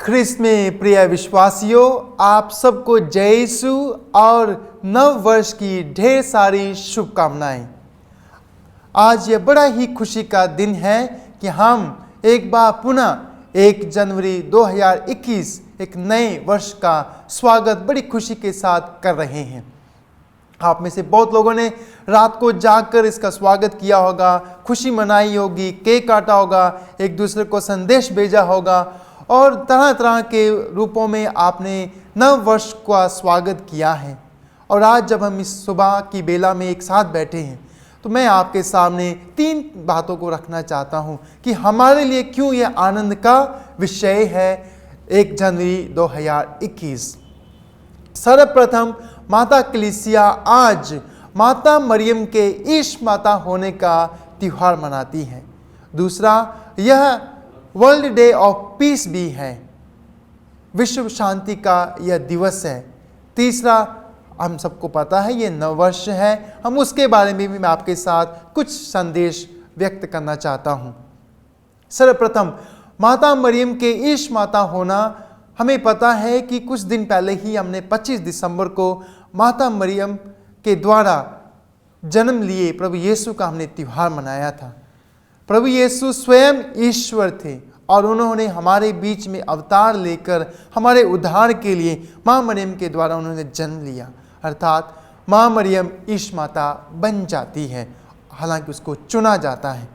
ख्रिस्त में प्रिय विश्वासियों, आप सबको जय यीशु और नव वर्ष की ढेर सारी शुभकामनाएं। आज यह बड़ा ही खुशी का दिन है कि हम एक बार पुनः 1 जनवरी 2021 एक नए वर्ष का स्वागत बड़ी खुशी के साथ कर रहे हैं। आप में से बहुत लोगों ने रात को जागकर इसका स्वागत किया होगा, खुशी मनाई होगी, केक काटा होगा, एक दूसरे को संदेश भेजा होगा और तरह तरह के रूपों में आपने नव वर्ष का स्वागत किया है। और आज जब हम इस सुबह की बेला में एक साथ बैठे हैं तो मैं आपके सामने 3 बातों को रखना चाहता हूं कि हमारे लिए क्यों यह आनंद का विषय है 1 जनवरी 2021। सर्वप्रथम माता कलीसिया आज माता मरियम के ईश माता होने का त्योहार मनाती है। दूसरा, यह वर्ल्ड डे ऑफ पीस भी है, विश्व शांति का यह दिवस है। तीसरा, हम सबको पता है ये नव वर्ष है, हम उसके बारे में भी मैं आपके साथ कुछ संदेश व्यक्त करना चाहता हूँ। सर्वप्रथम माता मरियम के ईश माता होना, हमें पता है कि कुछ दिन पहले ही हमने 25 दिसंबर को माता मरियम के द्वारा जन्म लिए प्रभु यीशु का हमने त्योहार मनाया था। प्रभु यीशु स्वयं ईश्वर थे और उन्होंने हमारे बीच में अवतार लेकर हमारे उद्धार के लिए माँ मरियम के द्वारा उन्होंने जन्म लिया, अर्थात माँ मरियम ईश माता बन जाती है, हालांकि उसको चुना जाता है।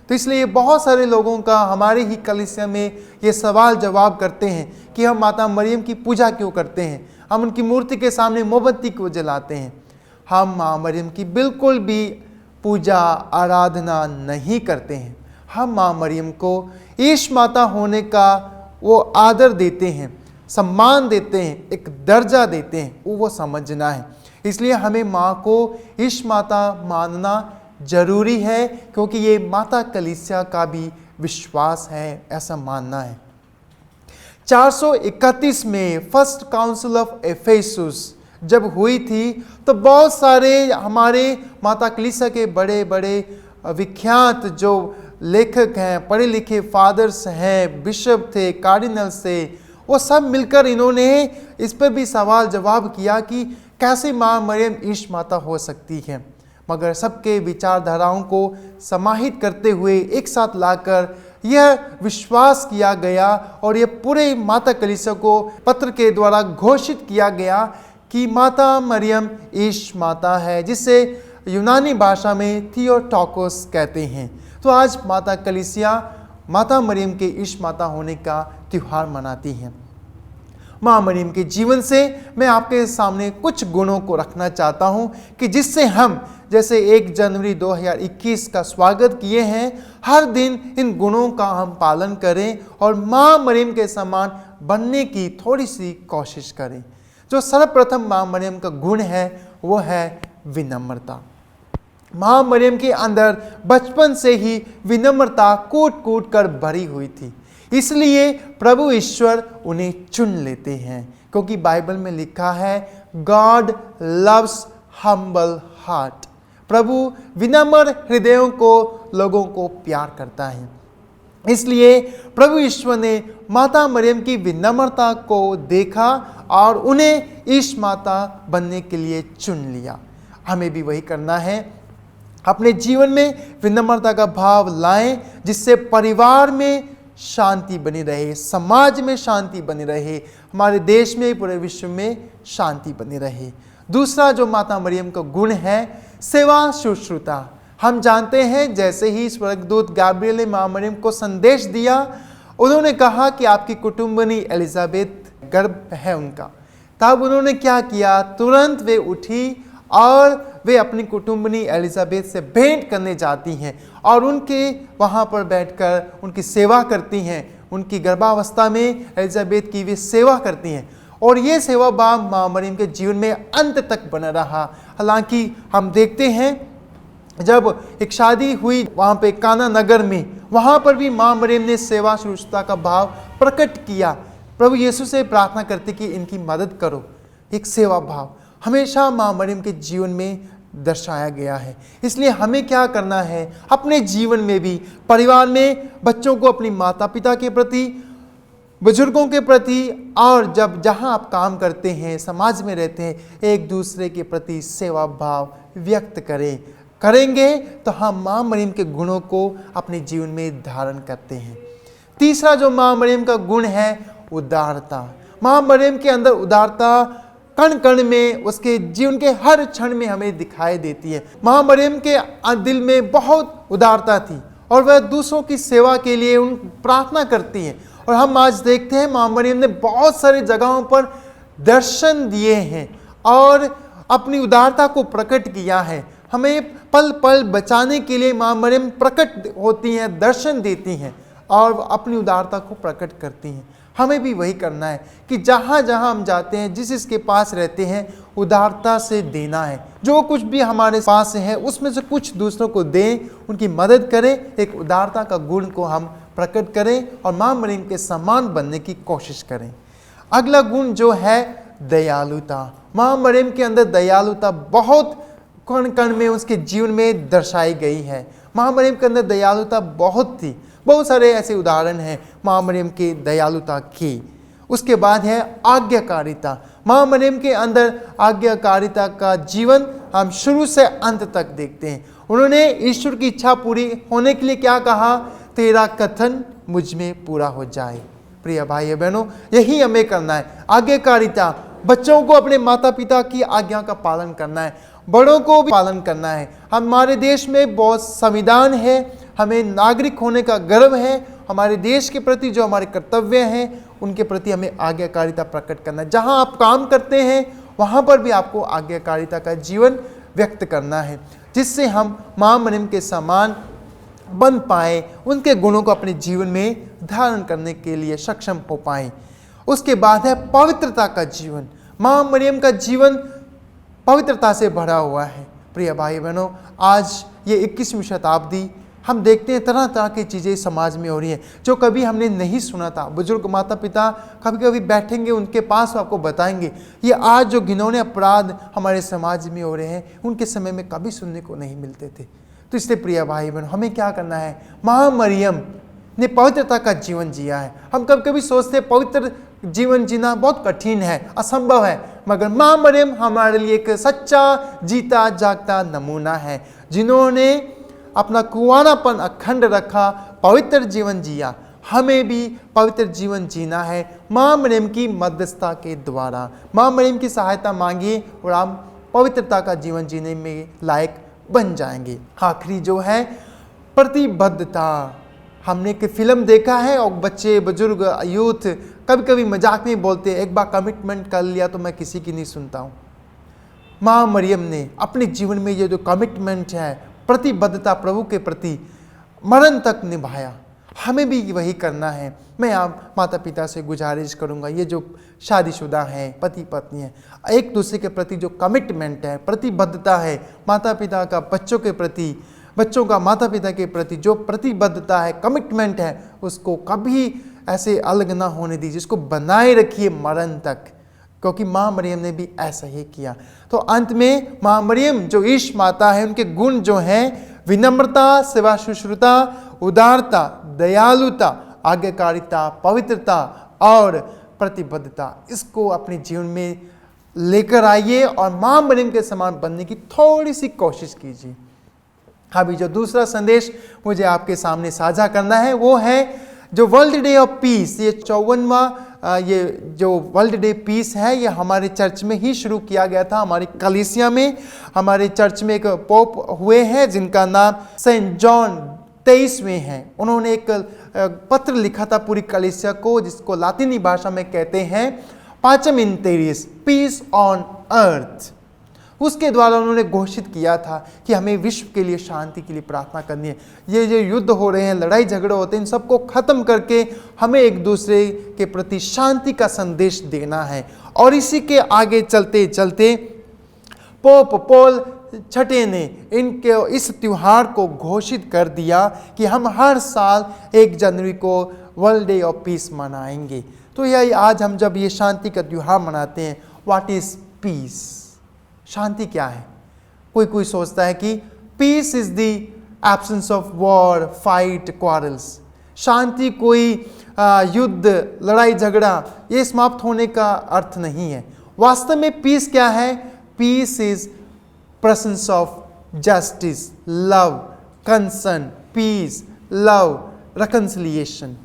तो इसलिए बहुत सारे लोगों का हमारे ही कलीसिया में ये सवाल जवाब करते हैं कि हम माता मरियम की पूजा क्यों करते हैं, हम उनकी मूर्ति के सामने मोमबत्ती क्यों जलाते हैं। हम माँ मरियम की बिल्कुल भी पूजा आराधना नहीं करते हैं। हम माँ मरियम को ईश माता होने का वो आदर देते हैं, सम्मान देते हैं, एक दर्जा देते हैं, वो समझना है। इसलिए हमें माँ को ईश माता मानना जरूरी है, क्योंकि ये माता कलीसिया का भी विश्वास है, ऐसा मानना है। 431 में फर्स्ट काउंसिल ऑफ एफेसुस जब हुई थी तो बहुत सारे हमारे माता कलीसिया के बड़े बड़े विख्यात जो लेखक हैं, पढ़े लिखे फादर्स हैं, बिशप थे, कार्डिनल्स थे, वो सब मिलकर इन्होंने इस पर भी सवाल जवाब किया कि कैसे माँ मरियम ईश माता हो सकती है। मगर सबके विचारधाराओं को समाहित करते हुए एक साथ लाकर यह विश्वास किया गया और यह पूरे माता कलीसिया को पत्र के द्वारा घोषित किया गया कि माता मरियम ईश माता है, जिसे यूनानी भाषा में थियोटोकोस कहते हैं। तो आज माता कलीसिया माता मरियम के ईश माता होने का त्योहार मनाती है। माँ मरियम के जीवन से मैं आपके सामने कुछ गुणों को रखना चाहता हूँ कि जिससे हम जैसे 1 जनवरी 2021 का स्वागत किए हैं, हर दिन इन गुणों का हम पालन करें और माँ मरियम के समान बनने की थोड़ी सी कोशिश करें। जो सर्वप्रथम माँ मरियम का गुण है वो है विनम्रता। माँ मरियम के अंदर बचपन से ही विनम्रता कूट कूट कर भरी हुई थी, इसलिए प्रभु ईश्वर उन्हें चुन लेते हैं, क्योंकि बाइबल में लिखा है गॉड लव्स हम्बल हार्ट। प्रभु विनम्र हृदयों को लोगों को प्यार करता है। इसलिए प्रभु ईश्वर ने माता मरियम की विनम्रता को देखा और उन्हें ईश माता बनने के लिए चुन लिया। हमें भी वही करना है, अपने जीवन में विनम्रता का भाव लाएं, जिससे परिवार में शांति बनी रहे, समाज में शांति बनी रहे, हमारे देश में पूरे विश्व में शांति बनी रहे। दूसरा जो माता मरियम का गुण है, सेवा शुश्रूषा। हम जानते हैं जैसे ही स्वर्गदूत गैब्रियल ने माँ मरियम को संदेश दिया, उन्होंने कहा कि आपकी कुटुंबनी एलिजाबेथ गर्भ है उनका, तब उन्होंने क्या किया, तुरंत वे उठी और वे अपनी कुटुंबनी एलिजाबेथ से भेंट करने जाती हैं और उनके वहाँ पर बैठकर उनकी सेवा करती हैं। उनकी गर्भावस्था में एलिजाबेथ की वे सेवा करती हैं और ये सेवा भाव माँ मरियम के जीवन में अंत तक बना रहा। हालांकि हम देखते हैं जब एक शादी हुई वहाँ पे काना नगर में, वहाँ पर भी माँ मरियम ने सेवा शुश्रूषा का भाव प्रकट किया, प्रभु यीशु से प्रार्थना करते कि इनकी मदद करो। एक सेवा भाव हमेशा माँ मरियम के जीवन में दर्शाया गया है। इसलिए हमें क्या करना है, अपने जीवन में भी, परिवार में बच्चों को अपनी माता पिता के प्रति बुजुर्गों के प्रति, और जब जहाँ आप काम करते हैं, समाज में रहते हैं, एक दूसरे के प्रति सेवा भाव व्यक्त करेंगे तो हम माँ मरियम के गुणों को अपने जीवन में धारण करते हैं। तीसरा जो माँ मरियम का गुण है, उदारता। माँ मरियम के अंदर उदारता कण कण में, उसके जीवन के हर क्षण में हमें दिखाई देती है। माँ मरियम के दिल में बहुत उदारता थी और वह दूसरों की सेवा के लिए उन प्रार्थना करती हैं। और हम आज देखते हैं माँ मरियम ने बहुत सारी जगहों पर दर्शन दिए हैं और अपनी उदारता को प्रकट किया है। हमें पल पल बचाने के लिए माँ मरियम प्रकट होती हैं, दर्शन देती हैं और अपनी उदारता को प्रकट करती हैं। हमें भी वही करना है कि जहाँ जहाँ हम जाते हैं, जिसके पास रहते हैं, उदारता से देना है। जो कुछ भी हमारे पास है उसमें से कुछ दूसरों को दें, उनकी मदद करें। एक उदारता का गुण को हम प्रकट करें और माँ मरियम के समान बनने की कोशिश करें। अगला गुण जो है दयालुता। माँ मरियम के अंदर दयालुता बहुत कण कण में उसके जीवन में दर्शाई गई है। माँ मरियम के अंदर दयालुता बहुत थी। बहुत सारे ऐसे उदाहरण हैं माँ मरियम के दयालुता की। उसके बाद है आज्ञाकारिता। माँ मरियम के अंदर आज्ञाकारिता का जीवन हम शुरू से अंत तक देखते हैं। उन्होंने ईश्वर की इच्छा पूरी होने के लिए क्या कहा? तेरा कथन मुझ में पूरा हो जाए। प्रिय भाई बहनों, यही हमें करना है, आज्ञाकारिता। बच्चों को अपने माता पिता की आज्ञा का पालन करना है, बड़ों को भी पालन करना है। हमारे देश में बहुत संविधान है, हमें नागरिक होने का गर्व है। हमारे देश के प्रति जो हमारे कर्तव्य हैं उनके प्रति हमें आज्ञाकारिता प्रकट करना है। जहाँ आप काम करते हैं वहाँ पर भी आपको आज्ञाकारिता का जीवन व्यक्त करना है, जिससे हम माँ मरियम के समान बन पाए, उनके गुणों को अपने जीवन में धारण करने के लिए सक्षम हो पाए। उसके बाद है पवित्रता का जीवन। माँ मरियम का जीवन पवित्रता से भरा हुआ है। प्रिय भाई बहनों, आज ये 21वीं शताब्दी हम देखते हैं तरह तरह की चीज़ें समाज में हो रही हैं जो कभी हमने नहीं सुना था। बुजुर्ग माता पिता कभी कभी बैठेंगे, उनके पास आपको बताएंगे ये आज जो घिनौने अपराध हमारे समाज में हो रहे हैं उनके समय में कभी सुनने को नहीं मिलते थे। तो इसलिए प्रिय भाई बहनों, हमें क्या करना है? माँ मरियम ने पवित्रता का जीवन जिया है। हम कभी कभी सोचते हैं पवित्र जीवन जीना बहुत कठिन है, असंभव है, मगर माँ मरियम हमारे लिए एक सच्चा जीता जागता नमूना है, जिन्होंने अपना कुंवारापन अखंड रखा, पवित्र जीवन जिया। हमें भी पवित्र जीवन जीना है माँ मरियम की मध्यस्थता के द्वारा। माँ मरियम की सहायता मांगिए और हम पवित्रता का जीवन जीने में लायक बन जाएंगे। आखिरी जो है प्रतिबद्धता। हमने एक फिल्म देखा है और बच्चे, बुजुर्ग, यूथ कभी कभी मजाक में बोलते हैं, एक बार कमिटमेंट कर लिया तो मैं किसी की नहीं सुनता हूँ। माँ मरियम ने अपने जीवन में ये जो कमिटमेंट है, प्रतिबद्धता प्रभु के प्रति, मरण तक निभाया। हमें भी वही करना है। मैं आप माता पिता से गुजारिश करूंगा, ये जो शादीशुदा हैं, पति पत्नी हैं, एक दूसरे के प्रति जो कमिटमेंट है, प्रतिबद्धता है, माता पिता का बच्चों के प्रति, बच्चों का माता पिता के प्रति जो प्रतिबद्धता है, कमिटमेंट है, उसको कभी ऐसे अलग ना होने दीजिए, इसको बनाए रखिए मरण तक, क्योंकि माँ मरियम ने भी ऐसा ही किया। तो अंत में माँ मरियम जो ईश माता है, उनके गुण जो हैं विनम्रता, सेवा शुश्रूषा, उदारता, दयालुता, आज्ञाकारिता, पवित्रता और प्रतिबद्धता, इसको अपने जीवन में लेकर आइए और माँ मरियम के समान बनने की थोड़ी सी कोशिश कीजिए। अभी जो दूसरा संदेश मुझे आपके सामने साझा करना है वो है जो वर्ल्ड डे ऑफ पीस। ये 54वां ये जो वर्ल्ड डे पीस है, ये हमारे चर्च में ही शुरू किया गया था। हमारी कलीसिया में, हमारे चर्च में एक पोप हुए हैं जिनका नाम सेंट जॉन 23वें हैं। उन्होंने एक पत्र लिखा था पूरी कलीसिया को, जिसको लातिनी भाषा में कहते हैं पाचम इन तेरिस, पीस ऑन अर्थ। उसके द्वारा उन्होंने घोषित किया था कि हमें विश्व के लिए शांति के लिए प्रार्थना करनी है। ये जो युद्ध हो रहे हैं, लड़ाई झगड़े होते हैं, इन सबको खत्म करके हमें एक दूसरे के प्रति शांति का संदेश देना है। और इसी के आगे चलते चलते पोप पॉल 6 ने इनके इस त्योहार को घोषित कर दिया कि हम हर साल 1 जनवरी को वर्ल्ड डे ऑफ पीस मनाएंगे। तो यही आज हम जब ये शांति का त्योहार मनाते हैं, व्हाट इज पीस? शांति क्या है? कोई सोचता है कि peace is the absence of war, fight, quarrels. शांति कोई युद्ध, लड़ाई झगड़ा ये समाप्त होने का अर्थ नहीं है। वास्तव में पीस क्या है? Peace is presence of justice, love, concern, peace, love, reconciliation.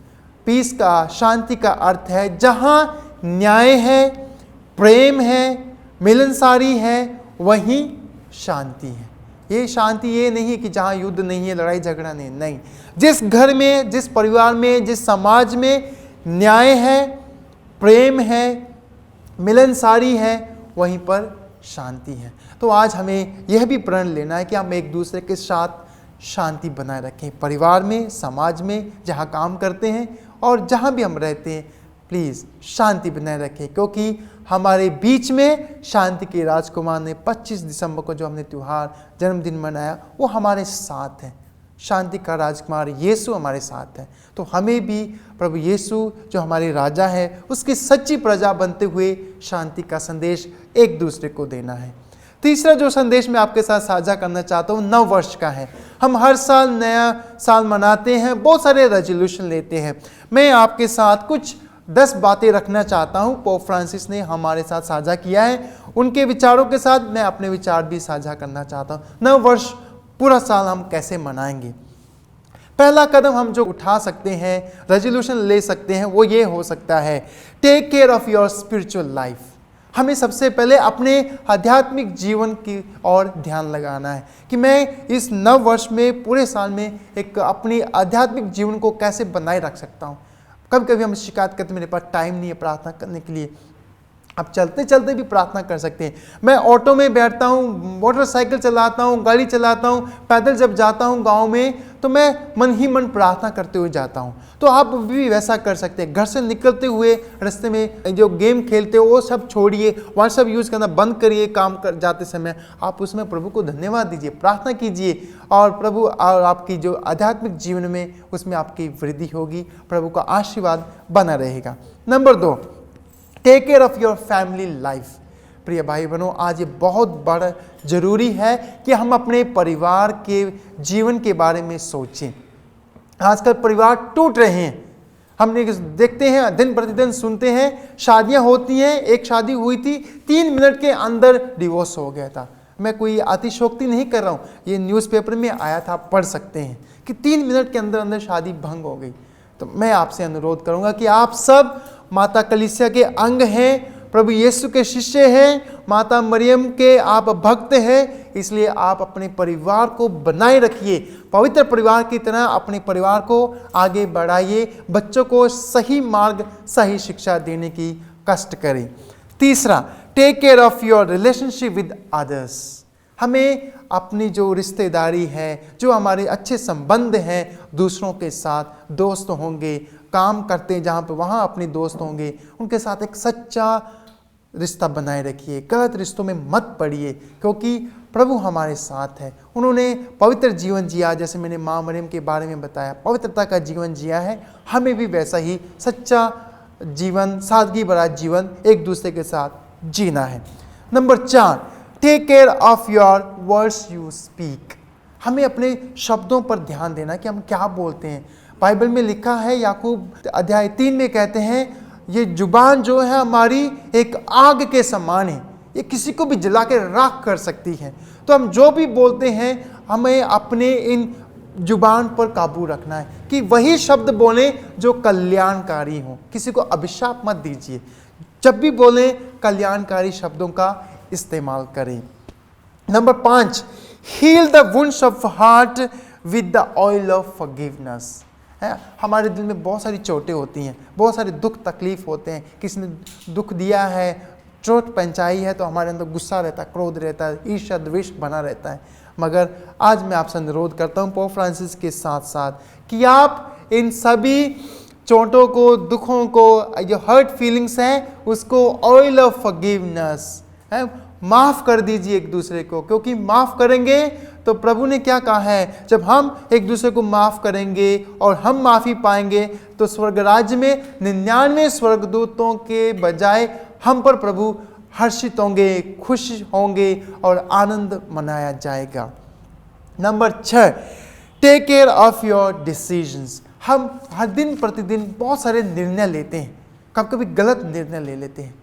Peace का, शांति का अर्थ है जहां न्याय है, प्रेम है, मिलनसारी है, वहीं शांति है। ये शांति ये नहीं है कि जहाँ युद्ध नहीं है, लड़ाई झगड़ा नहीं। जिस घर में, जिस परिवार में, जिस समाज में न्याय है, प्रेम है, मिलनसारी है, वहीं पर शांति है। तो आज हमें यह भी प्रण लेना है कि हम एक दूसरे के साथ शांति बनाए रखें, परिवार में, समाज में, जहाँ काम करते हैं और जहाँ भी हम रहते हैं, प्लीज़ शांति बनाए रखें, क्योंकि हमारे बीच में शांति के राजकुमार ने 25 दिसंबर को जो हमने त्यौहार, जन्मदिन मनाया, वो हमारे साथ है। शांति का राजकुमार यीशु हमारे साथ है। तो हमें भी प्रभु यीशु जो हमारे राजा है, उसकी सच्ची प्रजा बनते हुए शांति का संदेश एक दूसरे को देना है। तीसरा जो संदेश मैं आपके साथ साझा करना चाहता हूँ, नव वर्ष का है। हम हर साल नया साल मनाते हैं, बहुत सारे रेजोल्यूशन लेते हैं। मैं आपके साथ कुछ 10 बातें रखना चाहता हूँ। पोप फ्रांसिस ने हमारे साथ साझा किया है, उनके विचारों के साथ मैं अपने विचार भी साझा करना चाहता हूँ। नव वर्ष पूरा साल हम कैसे मनाएंगे? पहला कदम हम जो उठा सकते हैं, रेजोल्यूशन ले सकते हैं, वो ये हो सकता है, take care of your spiritual life. हमें सबसे पहले अपने आध्यात्मिक जीवन की ओर ध्यान लगाना है कि मैं इस नव वर्ष में, पूरे साल में एक अपनी आध्यात्मिक जीवन को कैसे बनाए रख सकता हूँ। कभी कभी हम शिकायत करते हैं, मेरे पास टाइम नहीं है प्रार्थना करने के लिए। आप चलते चलते भी प्रार्थना कर सकते हैं। मैं ऑटो में बैठता हूँ, मोटरसाइकिल चलाता हूँ, गाड़ी चलाता हूँ, पैदल जब जाता हूँ गांव में, तो मैं मन ही मन प्रार्थना करते हुए जाता हूँ। तो आप भी वैसा कर सकते हैं। घर से निकलते हुए रास्ते में जो गेम खेलते हो वो सब छोड़िए, व्हाट्सएप यूज़ करना बंद करिए। काम कर जाते समय आप उसमें प्रभु को धन्यवाद दीजिए, प्रार्थना कीजिए, और प्रभु और आपकी जो आध्यात्मिक जीवन में उसमें आपकी वृद्धि होगी, प्रभु का आशीर्वाद बना रहेगा। Number 2, take care of your family life. प्रिय भाई बहनों, आज ये बहुत बड़ा जरूरी है कि हम अपने परिवार के जीवन के बारे में सोचें। आजकल परिवार टूट रहे हैं। हमने देखते हैं, दिन प्रतिदिन सुनते हैं, शादियां होती हैं। एक शादी हुई थी, 3 मिनट के अंदर डिवोर्स हो गया था। मैं कोई अतिशोक्ति नहीं कर रहा हूँ, ये न्यूज़पेपर में आया था, पढ़ सकते हैं कि 3 मिनट के अंदर अंदर शादी भंग हो गई। तो मैं आपसे अनुरोध करूंगा कि आप सब माता कलीसिया के अंग हैं, प्रभु यीशु के शिष्य हैं, माता मरियम के आप भक्त हैं, इसलिए आप अपने परिवार को बनाए रखिए। पवित्र परिवार की तरह अपने परिवार को आगे बढ़ाइए। बच्चों को सही मार्ग, सही शिक्षा देने की कष्ट करें। तीसरा, take care of your relationship with others. हमें अपनी जो रिश्तेदारी है, जो हमारे अच्छे संबंध हैं दूसरों के साथ, दोस्त होंगे, काम करते हैं जहाँ पे, वहाँ अपने दोस्त होंगे, उनके साथ एक सच्चा रिश्ता बनाए रखिए। गलत रिश्तों में मत पड़िए, क्योंकि प्रभु हमारे साथ है। उन्होंने पवित्र जीवन जिया, जैसे मैंने माँ मरियम के बारे में बताया, पवित्रता का जीवन जिया है। हमें भी वैसा ही सच्चा जीवन, सादगी भरा जीवन एक दूसरे के साथ जीना है। Number 4, take care of your words you speak. हमें अपने शब्दों पर ध्यान देना कि हम क्या बोलते हैं। बाइबल में लिखा है, याकूब अध्याय 3 में कहते हैं, ये जुबान जो है हमारी एक आग के समान है, ये किसी को भी जला के राख कर सकती है। तो हम जो भी बोलते हैं, हमें अपने इन जुबान पर काबू रखना है कि वही शब्द बोलें जो कल्याणकारी हो। किसी को अभिशाप मत दीजिए। जब भी बोलें, कल्याणकारी शब्दों का इस्तेमाल करें। Number 5, heal the wounds of heart with the oil of forgiveness. हमारे दिल में बहुत सारी चोटें होती हैं, बहुत सारे दुख तकलीफ होते हैं। किसी ने दुख दिया है, चोट पहुंचाई है, तो हमारे अंदर गुस्सा रहता है, क्रोध रहता है, ईर्ष्या द्वेष बना रहता है। मगर आज मैं आपसे अनुरोध करता हूँ पोप फ्रांसिस के साथ साथ कि आप इन सभी चोटों को, दुखों को, जो हर्ट फीलिंग्स हैं, उसको ऑयल ऑफ फॉरगिवनेस माफ़ कर दीजिए एक दूसरे को। क्योंकि माफ़ करेंगे तो प्रभु ने क्या कहा है, जब हम एक दूसरे को माफ़ करेंगे और हम माफ़ी पाएंगे तो स्वर्ग राज्य में 99 स्वर्गदूतों के बजाय हम पर प्रभु हर्षित होंगे, खुश होंगे और आनंद मनाया जाएगा। Number 6, take care of your decisions. हम हर दिन प्रतिदिन बहुत सारे निर्णय लेते हैं, कभी कभी गलत निर्णय ले लेते हैं।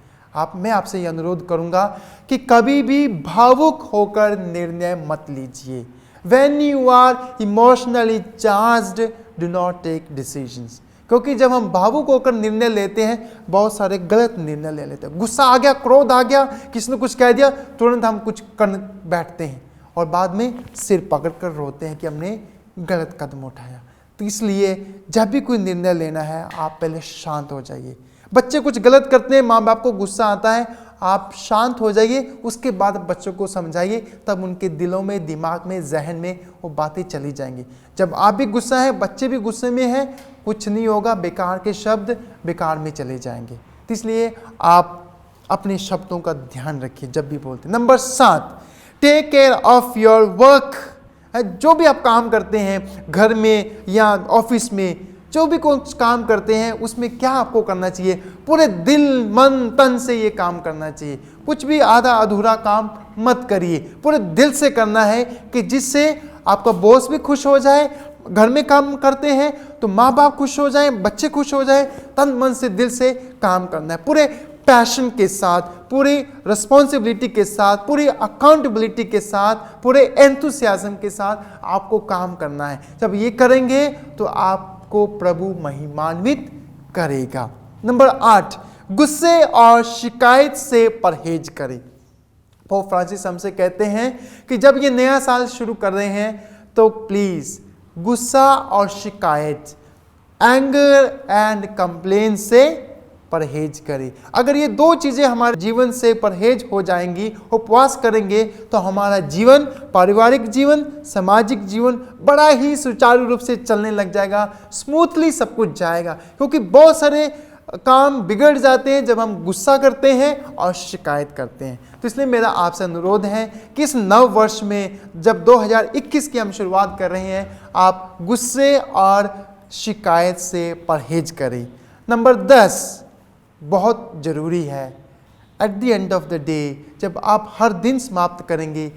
मैं आपसे ये अनुरोध करूंगा कि कभी भी भावुक होकर निर्णय मत लीजिए। When you are emotionally charged, do not take decisions. क्योंकि जब हम भावुक होकर निर्णय लेते हैं, बहुत सारे गलत निर्णय ले लेते हैं। गुस्सा आ गया, क्रोध आ गया, किसी ने कुछ कह दिया, तुरंत हम कुछ कर बैठते हैं और बाद में सिर पकड़ कर रोते हैं कि हमने गलत कदम उठाया। तो इसलिए जब भी कोई निर्णय लेना है, आप पहले शांत हो जाइए। बच्चे कुछ गलत करते हैं, माँ बाप को गुस्सा आता है, आप शांत हो जाइए, उसके बाद बच्चों को समझाइए, तब उनके दिलों में, दिमाग में, जहन में वो बातें चली जाएंगी। जब आप भी गुस्सा है, बच्चे भी गुस्से में हैं, कुछ नहीं होगा, बेकार के शब्द बेकार में चले जाएंगे। तो इसलिए आप अपने शब्दों का ध्यान रखिए जब भी बोलते। Number 7, take care of your work. जो भी आप काम करते हैं, घर में या ऑफिस में, जो भी कुछ काम करते हैं, उसमें क्या आपको करना चाहिए? पूरे दिल, मन, तन से ये काम करना चाहिए। कुछ भी आधा अधूरा काम मत करिए, पूरे दिल से करना है कि जिससे आपका बॉस भी खुश हो जाए। घर में काम करते हैं तो माँ बाप खुश हो जाएं, बच्चे खुश हो जाएं। तन मन से, दिल से काम करना है, पूरे पैशन के साथ, पूरी रिस्पॉन्सिबिलिटी के साथ, पूरी अकाउंटेबिलिटी के साथ, पूरे एंथुसियाज्म के साथ आपको काम करना है। जब ये करेंगे तो आपको प्रभु महिमान्वित करेगा। नंबर 8, गुस्से और शिकायत से परहेज करें। पोप फ्रांसिस हमसे कहते हैं कि जब ये नया साल शुरू कर रहे हैं तो प्लीज गुस्सा और शिकायत, एंगर एंड कंप्लेन से परहेज करें। अगर ये 2 चीजें हमारे जीवन से परहेज हो जाएंगी, उपवास करेंगे, तो हमारा जीवन, पारिवारिक जीवन, सामाजिक जीवन बड़ा ही सुचारू रूप से चलने लग जाएगा, स्मूथली सब कुछ जाएगा। क्योंकि बहुत सारे काम बिगड़ जाते हैं जब हम गुस्सा करते हैं और शिकायत करते हैं। तो इसलिए मेरा आपसे अनुरोध है कि इस नव वर्ष में, जब 2021 की हम शुरुआत कर रहे हैं, आप गुस्से और शिकायत से परहेज करें। नंबर 10 बहुत ज़रूरी है, at the end of the day, जब आप हर दिन समाप्त करेंगे,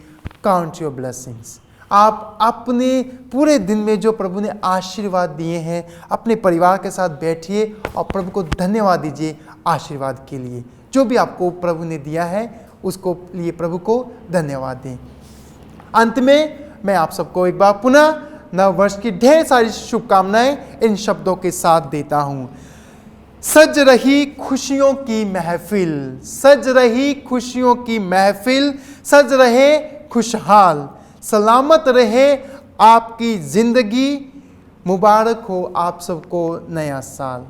काउंट योर ब्लेसिंग्स। आप अपने पूरे दिन में जो प्रभु ने आशीर्वाद दिए हैं, अपने परिवार के साथ बैठिए और प्रभु को धन्यवाद दीजिए आशीर्वाद के लिए। जो भी आपको प्रभु ने दिया है, उसको लिए प्रभु को धन्यवाद दें। अंत में मैं आप सबको एक बार पुनः नव वर्ष की ढेर सारी शुभकामनाएं इन शब्दों के साथ देता हूँ। सज रही खुशियों की महफिल, सज रही खुशियों की महफिल, सज रहे खुशहाल, सलामत रहे आपकी जिंदगी, मुबारक हो आप सबको नया साल।